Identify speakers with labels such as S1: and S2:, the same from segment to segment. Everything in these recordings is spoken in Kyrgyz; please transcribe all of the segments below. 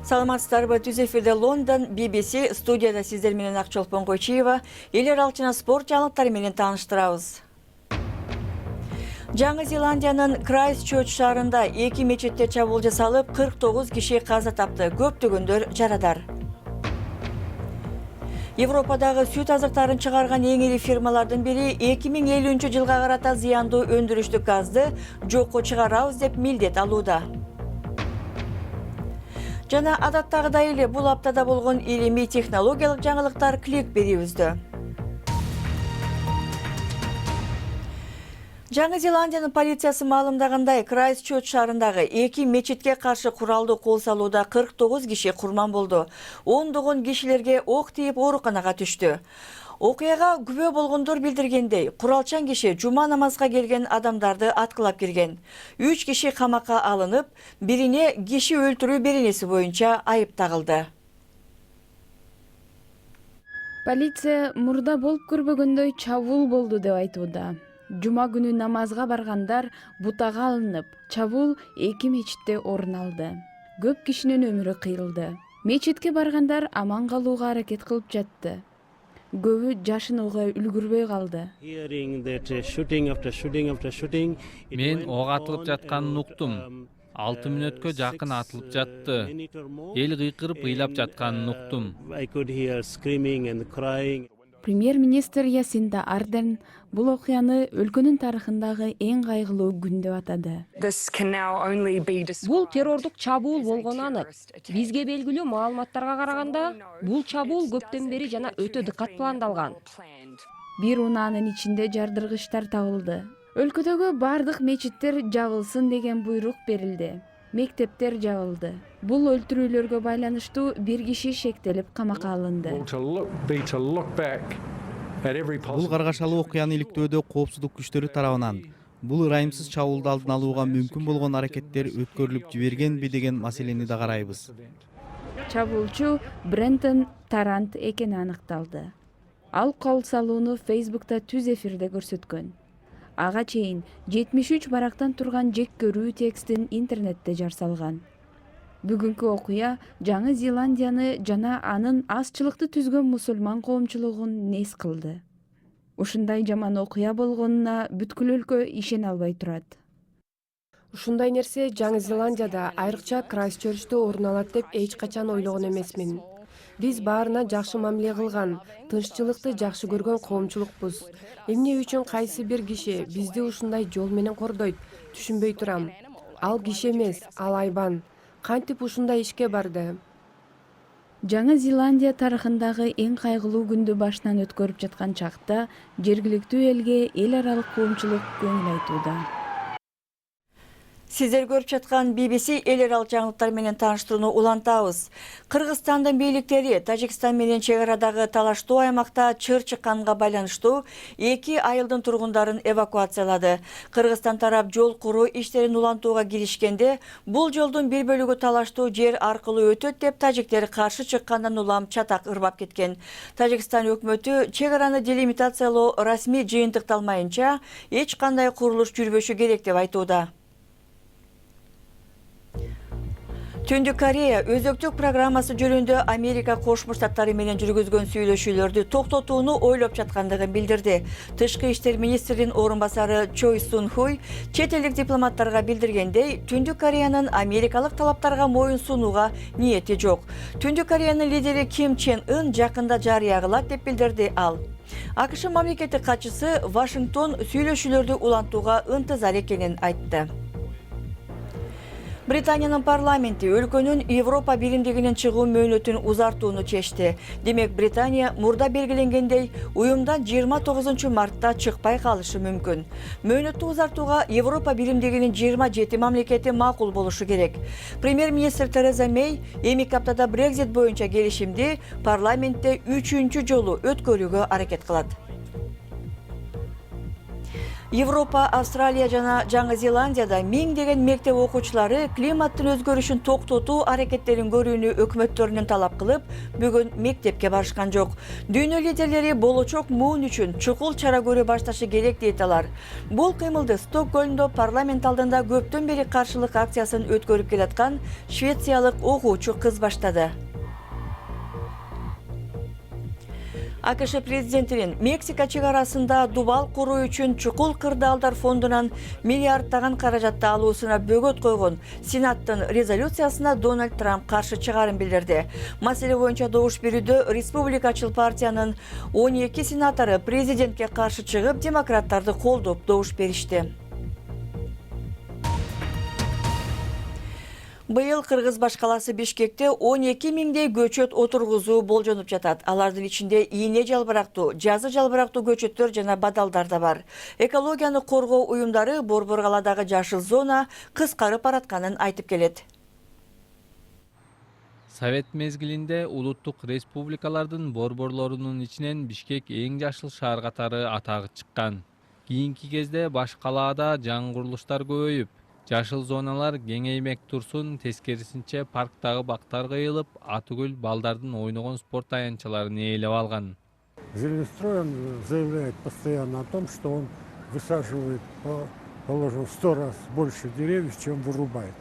S1: Саламатсыздарбы, түз эфирде Лондон, BBC, студияда сиздер менен Акчолпон Койчиева, элер алчына спорт жаңылыктары менен тааныштырабыз. Жаңы Зеландиянын Крайстчерч шаарында 2 мечетте чабуул жасалып, 49 киши каза тапты, көптөгөндөр жарадар. Европадагы сүт азыктарын чыгарган эң ири фирмалардын бири 2050 жылга карата зыяндуу өндүрүштүк газды жокко чыгарабыз деп милдет алууда. Жана адаттагыдай эле бул аптада болгон илимий технологиялык жаңылыктар клик берүүбүздө. Жаңы Зеландиянын полициясы маалымдагандай, Крайстчерч шаарындагы 2 мечитке каршы куралдуу кол салууда 49 киши курман болду. Ондогон кишилерге ок тийип ооруканага түштү. Окуяга күбө болгондор билдиргендей, куралчан киши жума намазга келген адамдарды аткылап кирген. 3 киши камакка алынып, бирине киши өлтүрүү беренеси боюнча айып тагылды.
S2: Полиция мурда болуп көрбөгөндөй чабуул болду деп айтууда. Жума күнү намазга баргандар бутага алынып, чабуул 2 мечитте орун алды. Көп кишинин өмүрү кыйылды. Мечитке баргандар аман калууга аракет кылып жатты. Көбү жашынууга үлгүрбөй калды.
S3: Мен ок атылып жатканын уктум. 6 мүнөткө жакын атылып жатты. Эл кыйкырып ыйлап жатканын уктум.
S2: Премьер-министр Ясинда Ардерн бул окуяны өлкөнүн тарыхындагы эң кайгылуу күн деп атады.
S4: Бул террордук чабуул болгону анык. Бизге белгилүү маалыматтарга караганда, бул чабуул көптөн бери жана өтө дыккат пландалган.
S2: Бир унаанын ичинде жардыргычтар табылды. Өлкөдөгү бардык мечиттер жабылсын деген буйрук берилди. Мектептер жабылды. Бул өлтүрүүлөргө байланыштуу бир киши шектелип камакка алынды.
S5: Бул каргашалуу окуяны иликтөөдө коопсуздук күчтөрү тарабынан бул ырайымсыз чабуулду алдын алууга мүмкүн болгон аракеттер өткөрүлүп жибергенби деген маселени да карайбыз.
S2: Чабуулчу Брентон Тарант экени аныкталды. Ал кол салууну Facebook'та түз эфирде көрсөткөн. Ага чейин 73 барактан турган жек көрүү текстин интернетте жарсалган. Бүгүнкү окуя Жаңы Зеландияны жана анын азчылыкты түзгөн мусулман коомчулугун нес кылды. Ушундай жаман окуя болгонуна бүткүл өлкө ишене албай турат.
S6: Ушундай нерсе Жаңы Зеландияда, айрыкча Крайстчерчте орун алат деп эч качан ойлогон эмесмин. Биз баарына жакшы мамиле кылган, тынччылыкты жакшы көргөн коомчулукпуз. Эмне үчүн кайсы бир киши бизди ушундай жол менен кордойт, түшүнбөй турам. Ал киши эмес, ал айбан. Кантип ушундай ишке барды?
S2: Жаңы Зеландия тарыхындагы эң кайгылуу күндү башынан өткөрүп жаткан чакта жергиликтүү элге эл аралык коомчулук көңүл айтууда.
S1: Сиздер көрүп жаткан BBC элер ал жаңылыктар менен тааныштырууну улантабыз. Кыргызстандын бийликтери Тажикстан менен чек арадагы талаштуу аймакта чыр чыкканга байланыштуу 2 айылдын тургундарын эвакуациялады. Кыргызстан тарап жол куруу иштерин улантууга киришкенде, бул жолдун бир бөлүгү талаштуу жер аркылуу өтөт деп тажиктер каршы чыккандан улам чатак ырбап кеткен. Тажикстан өкмөтү чек араны делимитациялоо расмий жыйынтыкталмайынча эч кандай курулуш жүрбөшү керек деп айтууда. Түндүк Корея өзөктүк программасы жөнүндө Америка Кошмо Штаттары менен жүргүзгөн сүйлөшүүлөрдү токтотууну ойлоп жаткандыгын билдирди. Тышкы иштер министринин орун басары Чой Сун Хуй чет элдик дипломаттарга билдиргендей, Түндүк Кореянын америкалык талаптарга моюн сунууга ниети жок. Түндүк Кореянын лидери Ким Чен Ын жакында жарыя кылат деп билдирди ал. АКШ мамлекеттик катчысы Вашингтон сүйлөшүүлөрдү улантууга ынтызар экенин айтты. Британиянын парламенти өлкөнүн Европа биримдигинин чыгуу мөөнөтүн узартууну чечти. Демек, Британия мурда белгиленгендей уюмдан 29 мартта чыкпай калышы мүмкүн. Мөөнөттү узартууга Европа биримдигинин 27 мамлекети макул болушу керек. Премьер-министр Тереза Мэй эмки аптада Брекзит боюнча келишимди парламентте 3-жолу өткөрүүгө аракет кылат. Европа, Австралия жана Жаңы Зеландияда миңдеген мектеп окуучулары климаттын өзгөрүшүн токтотуу аракеттерин көрүүнү өкмөттөрүнөн талап кылып, бүгүн мектепке барышкан жок. Дүйнө лидерлери болочок муун үчүн чукул чара көрө башташы керек дейт алар. Бул кыймылды Стокгольмдо парламент алдында көптөн бери каршылык акциясын өткөрүп келаткан швециялык окуучу кыз баштады. АКШ президентинин Мексика чегарасында дубал куруу үчүн чукул кырдаалдар фондунан миллиардтаган каражатты алуусуна бөгөт койгон Сенаттын резолюциясына Дональд Трамп каршы чыгарын билдирди. Маселе боюнча добуш берүүдө Республикачыл партиянын 12 сенатору президентке каршы чыгып, демократтарды колдоп добуш беришти. Быйыл Кыргыз башкаласы Бишкекте 12 миңдей көчөт отургузуу болжонуп жатат. Алардын ичинде ийне жалбырактуу, жазы жалбырактуу көчөттөр жана бадалдар да бар. Экологияны коргоо уюмдары Борбор калаадагы жашыл зона кыскарып баратканын айтып келет.
S3: Совет мезгилинде улуттук республикалардын борборлорунун ичинен Бишкек эң жашыл шаар катары атагы чыккан. Кийинки кезде баш калаада жаңы курулуштар көбөйүп, жашыл зоналар кеңеймек турсун, тескерисинче парктагы бактар кыйылып, атүгүл балдардын ойногон спорт аянтчаларын ээлеп алган.
S7: Зеленстрой заявляет постоянно о том, что он высаживает, положим, в 100 раз больше деревьев, чем вырубает.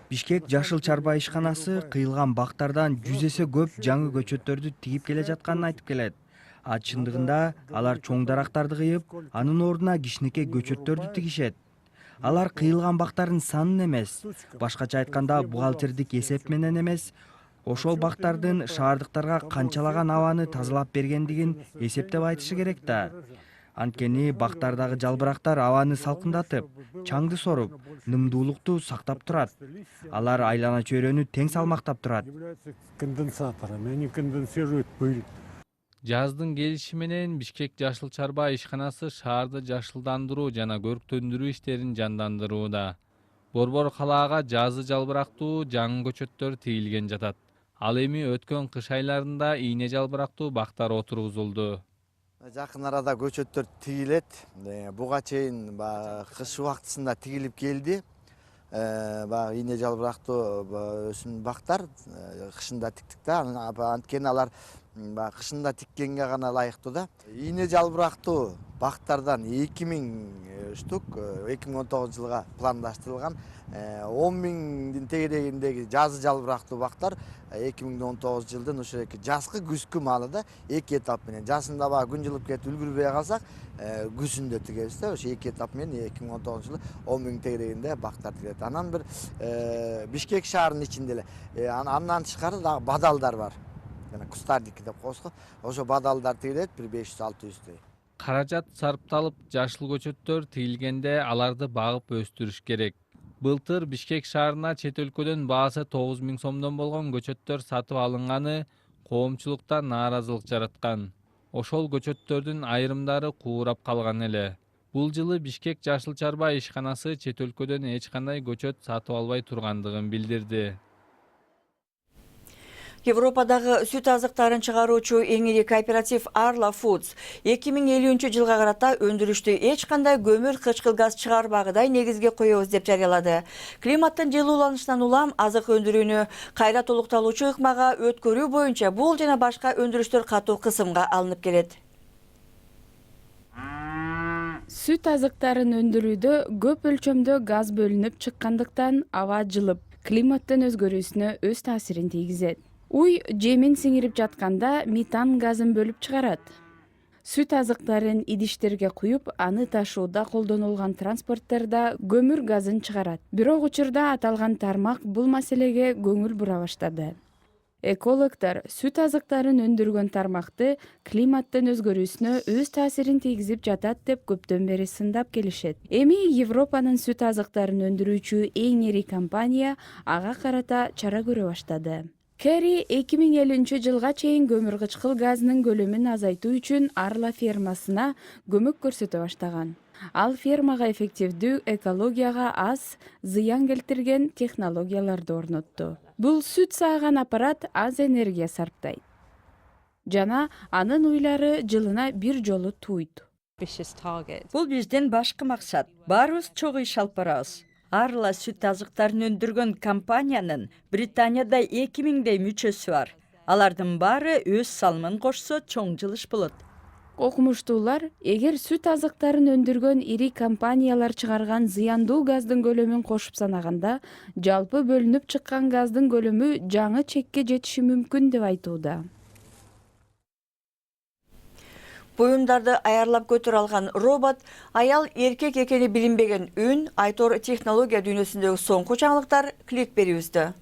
S5: Бишкек жашыл чарба ишканасы кыйылган бактардан 100 эсе көп жаңы көчөттөрдү тигип келе жатканын айтып келет. А чындыгында алар чоң дарактарды кыйып, анын ордуна кичинекей көчөттөрдү тигишет. Алар кыйылган бактардын санын эмес, башкача айтканда бухгалтердик эсеп менен эмес, ошол бактардын шаардыктарга канчалаган абаны тазалап бергендигин эсептеп айтышы керек да. Анткени бактардагы жалбырактар абаны салкындатып, чаңды соруп, нымдуулукту сактап турат. Алар айлана чөйрөнү тең салмактап турат.
S7: Являются конденсаторами, они конденсируют пыль.
S3: Жаздын келиши менен Бишкек жашыл чарба ишканасы шаарды жашылдандыруу жана көрктөндүрүү иштерин жандандырууда. Борбор калаага жазы жалбырактуу жаңы көчөттөр тигилген жатат. Ал эми өткөн кыш айларында ийне жалбырактуу бактар отургузулду.
S8: Жакын арада көчөттөр тигилет. Буга чейин кыш убактысында тигилип келди. Ийне жалбырактуу өсүм бактар кышында тиктик да. Анткени алар кышында тиккенге гана ылайыктуу да. Ийне жалбырактуу бактардан 2000 штук 2019 жылга пландаштырылган. 10 миңдин тегерегиндеги жазы жалбырактуу бактар 2019 жылдын ошо жазкы күзгү маалыда 2 этап менен. Жазында күн жылып кетип үлгүрбөй калсак, күзүндө тигебиз да. Ошо 2 этап менен 2019 жылы 10 миң тегерегинде бактар тигилет. Анан бир Бишкек шаарынын ичинде эле андан тышкары дагы бадалдар бар. Жана кустардики деп коебуз го. Ошо бадалдар тигилет, бир 500-600
S3: Каражат сарпталып, жашыл көчөттөр тигилгенде аларды багып өстүрүш керек. Былтыр Бишкек шаарына чет өлкөдөн баасы 9 миң сомдон болгон көчөттөр сатып алынганы коомчулукта нааразылык жараткан. Ошол көчөттөрдүн айрымдары куурап калган эле. Бул жылы Бишкек жашыл чарба ишканасы чет өлкөдөн эч кандай көчөт сатып албай тургандыгын билдирди.
S1: Европадагы сүт азыктарын чыгаруучу эң ири кооператив Arla Foods 2050 жылга карата өндүрүштү эч кандай көмүр кычкыл газ чыгарбагыдай негизге коебуз деп жарыялады. Климаттын жылууланышынан улам азык өндүрүүнү кайра толукталуучу ыкмага өткөрүү боюнча бул жана башка өндүрүштөр катуу кысымга алынып келет.
S2: Сүт азыктарын өндүрүүдө көп өлчөмдө газ бөлүнүп чыккандыктан аба жылып, климаттын өзгөрүүсүнө өз таасирин тийгизет. Уй жемин сиңирип жатканда метан газын бөлүп чыгарат. Сүт азыктарын идиштерге куюп, аны ташууда колдонулган транспорттарда көмүр газын чыгарат. Бирок учурда аталган тармак бул маселеге көңүл бура баштады. Экологдор сүт азыктарын өндүргөн тармакты климаттын өзгөрүүсүнө өз таасирин тийгизип жатат деп көптөн бери сындап келишет. Эми Европанын сүт азыктарын өндүрүүчү эң ири компания ага карата чара көрө баштады. Керри 2050 жылга чейин көмүр кычкыл газынын көлөмүн азайтуу үчүн Arla фермасына көмөк көрсөтө баштаган. Ал фермага эффективдүү, экологияга аз зыян келтирген технологияларды орнотту. Бул сүт сааган аппарат аз энергия сарптайт. Жана анын уйлары жылына бир жолу туйт.
S9: Бул биздин башкы максат. Баарыбыз чогуу иш алып барабыз. Арла сүт азыктарын өндүргөн компаниянын Британияда 2000дей мүчөсү бар. Алардын баары өз салымын кошсо чоң жылыш болот.
S2: Окумуштуулар эгер сүт азыктарын өндүргөн ири компаниялар чыгарган зыяндуу газдын көлөмүн кошуп санаганда, жалпы бөлүнүп чыккан газдын көлөмү жаңы чекке жетиши мүмкүн деп айтууда.
S1: Буюмдарды аярлап көтөрө алган робот, аял эркек экени билинбеген үн, айтор технология дүйнөсүндөгү соңку жаңылыктар клик берүүбүздө.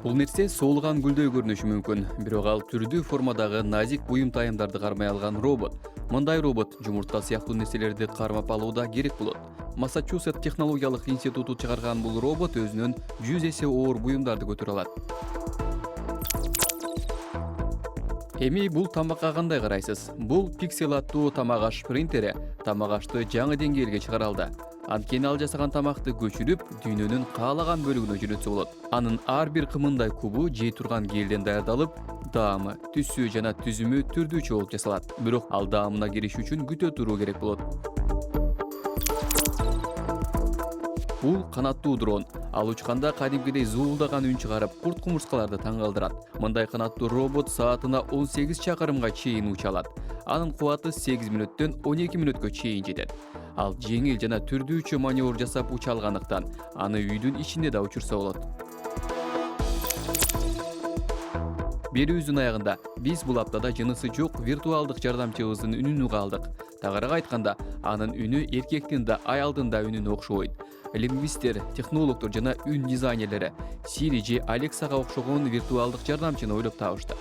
S10: Бул нерсе соолган гүлдөй көрүнүшү мүмкүн, бирок ал түрдүү формадагы назик буюм тайымдарды кармай алган робот. Мындай робот жумуртка сыяктуу нерселерди кармап алууда керек болот. Массачусетс технологиялык институту чыгарган бул робот өзүнөн 100 эсе оор буюмдарды көтөрө алат. Эми бул тамакка кандай карайсыз? Бул Pixel аттуу тамак аш принтери тамак ашты жаңы деңгээлге чыгара алды. Анткени ал жасаган тамакты көчүрүп, дүйнөнүн каалаган бөлүгүнө жөнөтсө болот. Анын ар бир кымындай кубу жей турган келден даярдалып, даамы, түсү жана түзүмү түрдүүчө болуп жасалат. Бирок ал даамына кириш үчүн күтө туруу керек болот. Бул канаттуу дрон. Ал учканда кадимкидей зуулдаган үн чыгарып, курт-кумурскаларды таң калтырат. Мындай канаттуу робот саатына 18 чакырымга чейин уча алат. Анын кубаты 8 мүнөттөн 12 мүнөткө чейин жетет. Ал жеңил жана түрдүүчө маневр жасап уча алгандыктан, аны үйдүн ичинде да учурса болот. Берүүбүздүн аягында биз бул аптада жынысы жок виртуалдык жардамчыбыздын үнүн уга алдык. Тагыраак айтканда, анын үнү эркектин да, аялдын да үнүнө окшобойт. Лингвисттер, технологдор жана үн дизайнерлери Siri же Alexa'га окшогон виртуалдык жардамчыны ойлоп табышты.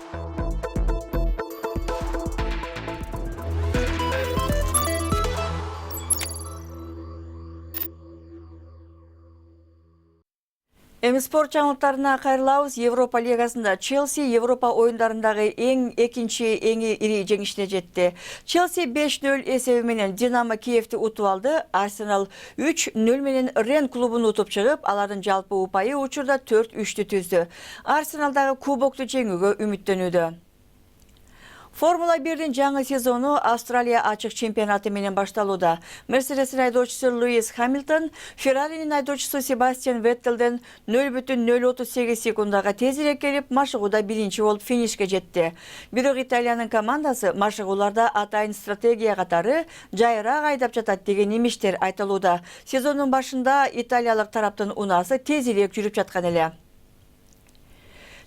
S1: Эми спорт жаңылыктарына кайрылабыз. Европа лигасында Челси Европа оюндарындагы экинчи ири жеңишине жетти. Челси 5-0 эсеби менен Динамо Киевти утуп алды. Арсенал 3-0 менен Рен клубун утуп чыгып, алардын жалпы упайы учурда 4-3 түздү. Арсеналдагы кубокту жеңүүгө үмүттөнүүдө. Формула 1-дин жаңы сезону Австралия ачык чемпионаты менен башталууда. Мерседестин айдоочусу Луис Хамилтон Ферраринин айдоочусу Себастьян Веттелден 0,038 секундага тезирээк келип, машыгууда биринчи болуп финишке жетти. Бирок Италиянын командасы машыгууларда атайын стратегия катары жайыраак айдап жатат деген имиштер айтылууда. Сезондун башында италиялык тараптын унаасы тезирээк жүрүп жаткан эле.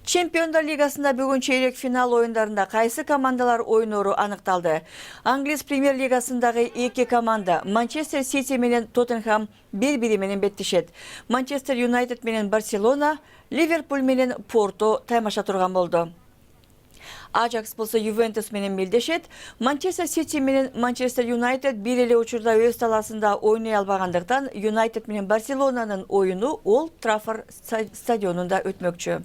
S1: Чемпиондар лигасында бүгүн чейрек финал оюндарында кайсы командалар ойнору аныкталды. Англис премьер лигасындагы эки команда Манчестер Сити менен Тоттенхэм бири-бири менен беттешет. Манчестер Юнайтед менен Барселона, Ливерпуль менен Порто таймаша турган болду. Ажакс болсо Ювентус менен белдешет. Манчестер Сити менен Манчестер Юнайтед бир эле учурда өз талаасында ойной албагандыктан Юнайтед менен Барселонанын оюну Олд Траффорд стадионунда өтмөкчү.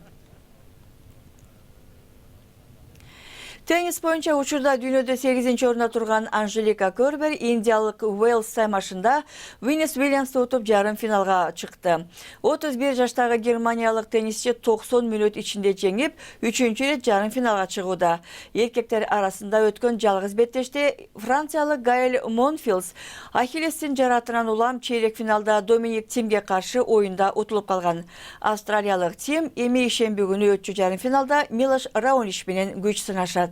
S1: Теннис боюнча учурда дүйнөдө 8-орунда турган Анжелика Кербер индиялык Уэльс таймашында Винис Уильямсты утуп жарым финалга чыкты. 31 жаштагы германиялык теннисчи 90 мүнөт ичинде жеңип, 3-чү рет жарым финалга чыгууда. Эркектер арасында өткөн жалгыз беттеште франциялык Гаэль Монфилс Ахиллестин жаратынан улам чейрек финалда Доминик Тимге каршы оюнда утулуп калган. Австралиялык Тим эми ишемби күнү өтчү жарым финалда Милош Раонич менен күч сынашат.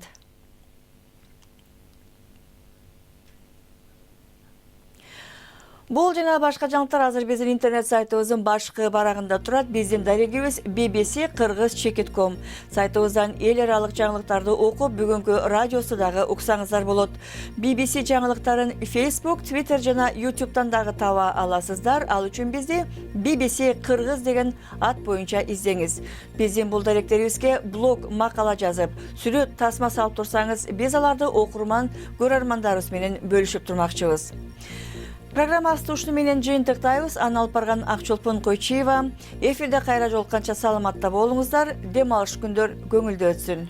S1: Бул жана башка жаңылыктар азыр биздин интернет сайтыбыздын башкы барагында турат. Биздин дарегибиз bbc-kыргыз.com. Сайтыбыздан эл аралык жаңылыктарды окуп, бүгүнкү радиосу дагы уксаңыздар болот. BBC жаңылыктарын Facebook, Twitter жана YouTube'дан дагы таба аласыздар. Ал үчүн бизди BBC Кыргыз деген ат боюнча издеңиз. Биздин бул даректерибизге блог, макала жазып, сүрөт, тасма салып турсаңыз, биз аларды окурман, көрөрмандарыбыз менен бөлүшүп турмакчыбыз. Программабызды ушуну менен жыйынтыктайбыз. Аны алып барган Акчолпон Койчиева. Эфирде кайра жолукканча саламатта болуңуздар. Дем алыш күндөр көңүлдүү өтсүн.